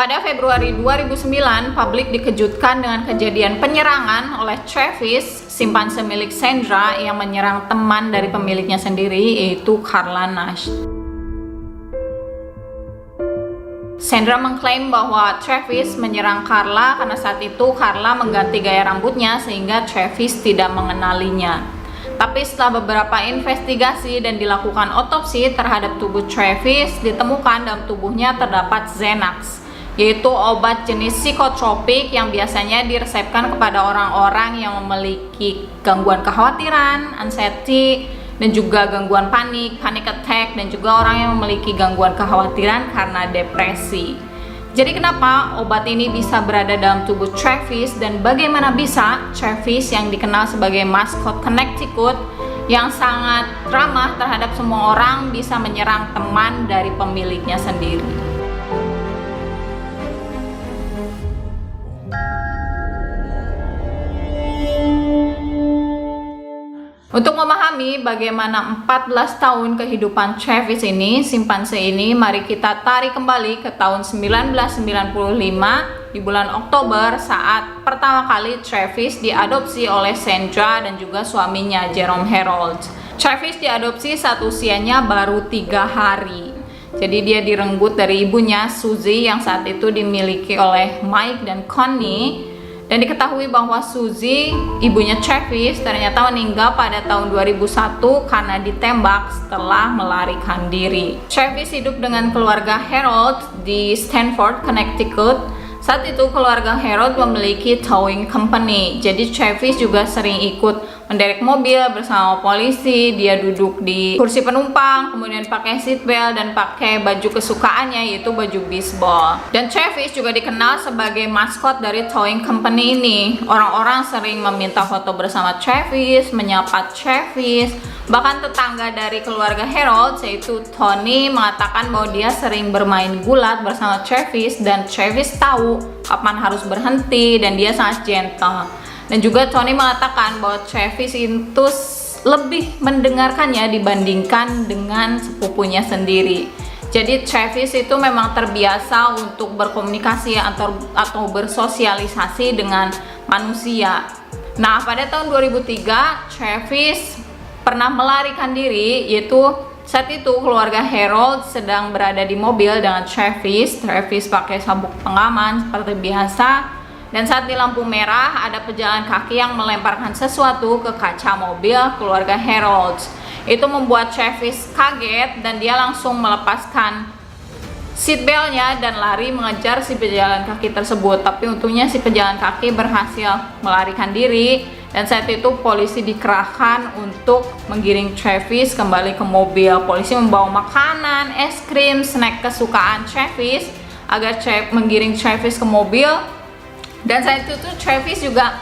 Pada Februari 2009, publik dikejutkan dengan kejadian penyerangan oleh Travis, simpanse milik Sandra yang menyerang teman dari pemiliknya sendiri, yaitu Carla Nash. Sandra mengklaim bahwa Travis menyerang Carla karena saat itu Carla mengganti gaya rambutnya sehingga Travis tidak mengenalinya. Tapi setelah beberapa investigasi dan dilakukan otopsi terhadap tubuh Travis, ditemukan dalam tubuhnya terdapat Xanax, yaitu obat jenis psikotropik yang biasanya diresepkan kepada orang-orang yang memiliki gangguan kekhawatiran, anxiety, dan juga gangguan panik attack, dan juga orang yang memiliki gangguan kekhawatiran karena depresi. Jadi kenapa obat ini bisa berada dalam tubuh Travis, dan bagaimana bisa Travis yang dikenal sebagai maskot Connecticut yang sangat ramah terhadap semua orang bisa menyerang teman dari pemiliknya sendiri? Untuk memahami bagaimana 14 tahun kehidupan Travis ini, simpanse ini, mari kita tarik kembali ke tahun 1995 di bulan Oktober saat pertama kali Travis diadopsi oleh Sandra dan juga suaminya Jerome Harold. Travis diadopsi saat usianya baru 3 hari. Jadi dia direnggut dari ibunya Suzy yang saat itu dimiliki oleh Mike dan Connie. Dan diketahui bahwa Suzy, ibunya Travis, ternyata meninggal pada tahun 2001 karena ditembak setelah melarikan diri. Travis hidup dengan keluarga Harold di Stamford, Connecticut. Saat itu keluarga Harold memiliki towing company. Jadi Travis juga sering ikut menderek mobil bersama polisi. Dia duduk di kursi penumpang, kemudian pakai seatbelt dan pakai baju kesukaannya, yaitu baju baseball. Dan Travis juga dikenal sebagai maskot dari towing company ini. Orang-orang sering meminta foto bersama Travis, menyapa Travis. Bahkan tetangga dari keluarga Harold, yaitu Tony, mengatakan bahwa dia sering bermain gulat bersama Travis dan Travis tahu kapan harus berhenti dan dia sangat gentle. Dan juga Tony mengatakan bahwa Travis itu lebih mendengarkannya dibandingkan dengan sepupunya sendiri. Jadi Travis itu memang terbiasa untuk berkomunikasi atau bersosialisasi dengan manusia. Nah, pada tahun 2003 Travis pernah melarikan diri, yaitu saat itu keluarga Harold sedang berada di mobil dengan Travis. Travis pakai sabuk pengaman seperti biasa, dan saat di lampu merah ada pejalan kaki yang melemparkan sesuatu ke kaca mobil keluarga Harold. Itu membuat Travis kaget dan dia langsung melepaskan seatbeltnya dan lari mengejar si pejalan kaki tersebut. Tapi untungnya si pejalan kaki berhasil melarikan diri. Dan saat itu polisi dikerahkan untuk menggiring Travis kembali ke mobil. Polisi membawa makanan, es krim, snack kesukaan Travis agar menggiring Travis ke mobil. Dan saat itu Travis juga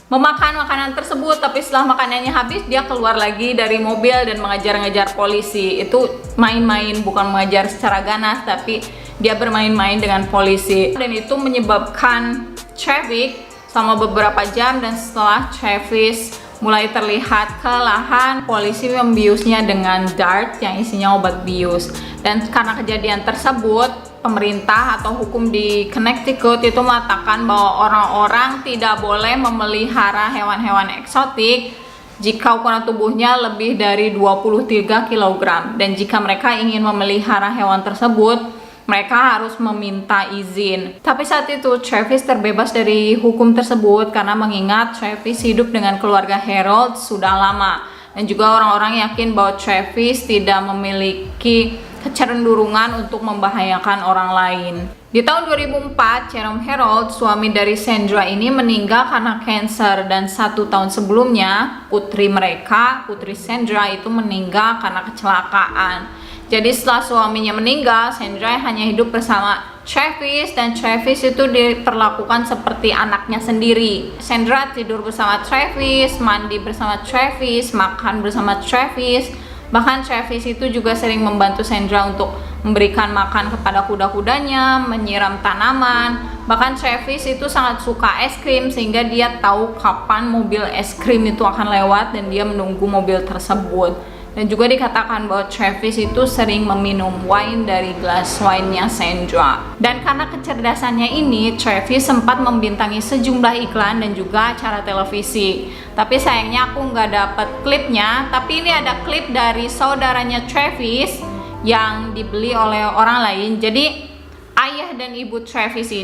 memakan makanan tersebut, tapi setelah makanannya habis dia keluar lagi dari mobil dan mengejar-ngejar polisi. Itu main-main, bukan mengejar secara ganas, tapi dia bermain-main dengan polisi. Dan itu menyebabkan Travis selama beberapa jam, dan setelah Travis mulai terlihat kelelahan, polisi membiusnya dengan dart yang isinya obat bius. Dan karena kejadian tersebut, pemerintah atau hukum di Connecticut itu mengatakan bahwa orang-orang tidak boleh memelihara hewan-hewan eksotik jika ukuran tubuhnya lebih dari 23 kg. Dan jika mereka ingin memelihara hewan tersebut, mereka harus meminta izin. Tapi saat itu Travis terbebas dari hukum tersebut karena mengingat Travis hidup dengan keluarga Harold sudah lama. Dan juga orang-orang yakin bahwa Travis tidak memiliki kecenderungan untuk membahayakan orang lain. Di tahun 2004, Jerome Harold, suami dari Sandra ini, meninggal karena kanker. Dan 1 tahun sebelumnya, putri mereka, putri Sandra, itu meninggal karena kecelakaan. Jadi setelah suaminya meninggal, Sandra hanya hidup bersama Travis, dan Travis itu diperlakukan seperti anaknya sendiri. Sandra tidur bersama Travis, mandi bersama Travis, makan bersama Travis. Bahkan Travis itu juga sering membantu Sandra untuk memberikan makan kepada kuda-kudanya, menyiram tanaman. Bahkan Travis itu sangat suka es krim sehingga dia tahu kapan mobil es krim itu akan lewat dan dia menunggu mobil tersebut. Dan juga dikatakan bahwa Travis itu sering meminum wine dari gelas wine-nya Sandra. Dan karena kecerdasannya ini, Travis sempat membintangi sejumlah iklan dan juga acara televisi. Tapi sayangnya aku nggak dapet klipnya. Tapi ini ada klip dari saudaranya Travis yang dibeli oleh orang lain. Jadi ayah dan ibu Travis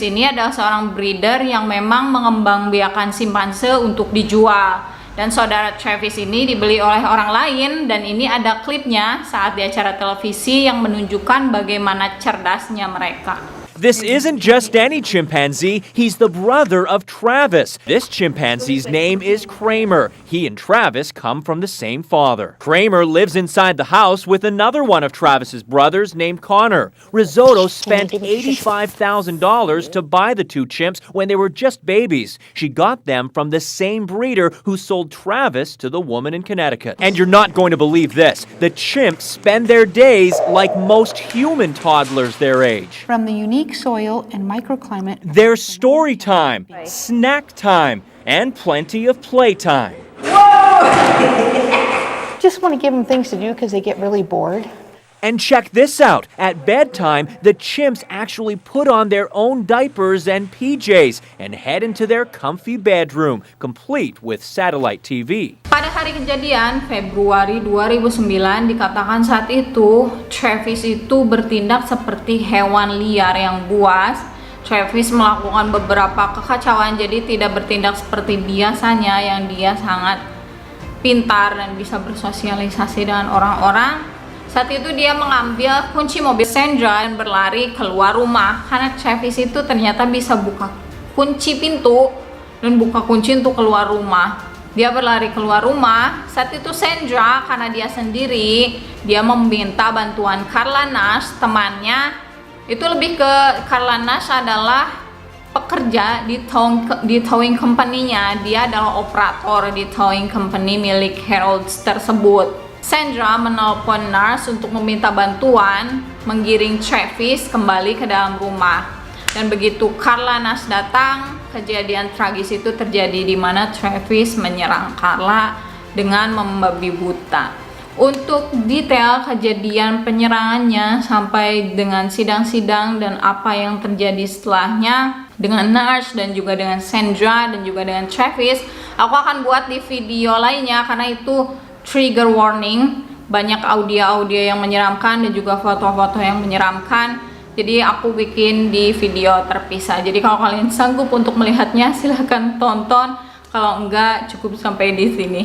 ini adalah seorang breeder yang memang mengembangbiakan simpanse untuk dijual. Dan saudara Travis ini dibeli oleh orang lain, dan ini ada klipnya saat di acara televisi yang menunjukkan bagaimana cerdasnya mereka. This isn't just any chimpanzee, he's the brother of Travis. This chimpanzee's name is Kramer. He and Travis come from the same father. Kramer lives inside the house with another one of Travis's brothers named Connor. Risotto spent $85,000 to buy the two chimps when they were just babies. She got them from the same breeder who sold Travis to the woman in Connecticut. And you're not going to believe this. The chimps spend their days like most human toddlers their age. From the unique soil and microclimate. There's story time, snack time, and plenty of playtime. Just want to give them things to do because they get really bored. And check this out. At bedtime, the chimps actually put on their own diapers and PJs and head into their comfy bedroom, complete with satellite TV. Pada hari kejadian, Februari 2009, dikatakan saat itu Travis itu bertindak seperti hewan liar yang buas. Travis melakukan beberapa kekacauan, jadi tidak bertindak seperti biasanya yang dia sangat pintar dan bisa bersosialisasi dengan orang-orang. Saat itu dia mengambil kunci mobil Sandra dan berlari keluar rumah karena Travis itu ternyata bisa buka kunci pintu dan buka kunci untuk keluar rumah. Dia berlari keluar rumah. Saat itu Sandra, karena dia sendiri, dia meminta bantuan Carla Nash, temannya. Itu lebih ke Carla Nash adalah pekerja di towing company-nya. Dia adalah operator di towing company milik Harold tersebut. Sandra menelpon Nash untuk meminta bantuan menggiring Travis kembali ke dalam rumah. Dan begitu Carla Nash datang, kejadian tragis itu terjadi di mana Travis menyerang Carla dengan membabi buta. Untuk detail kejadian penyerangannya sampai dengan sidang-sidang dan apa yang terjadi setelahnya dengan Nash dan juga dengan Sandra dan juga dengan Travis, aku akan buat di video lainnya karena itu trigger warning, banyak audio-audio yang menyeramkan dan juga foto-foto yang menyeramkan. Jadi aku bikin di video terpisah. Jadi kalau kalian sanggup untuk melihatnya silahkan tonton. Kalau enggak cukup sampai di sini.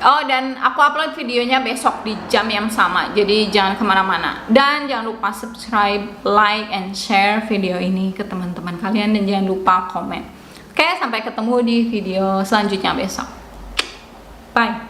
Oh, dan aku upload videonya besok di jam yang sama. Jadi jangan kemana-mana. Dan jangan lupa subscribe, like, and share video ini ke teman-teman kalian. Dan jangan lupa komen. Oke, sampai ketemu di video selanjutnya besok. Bye.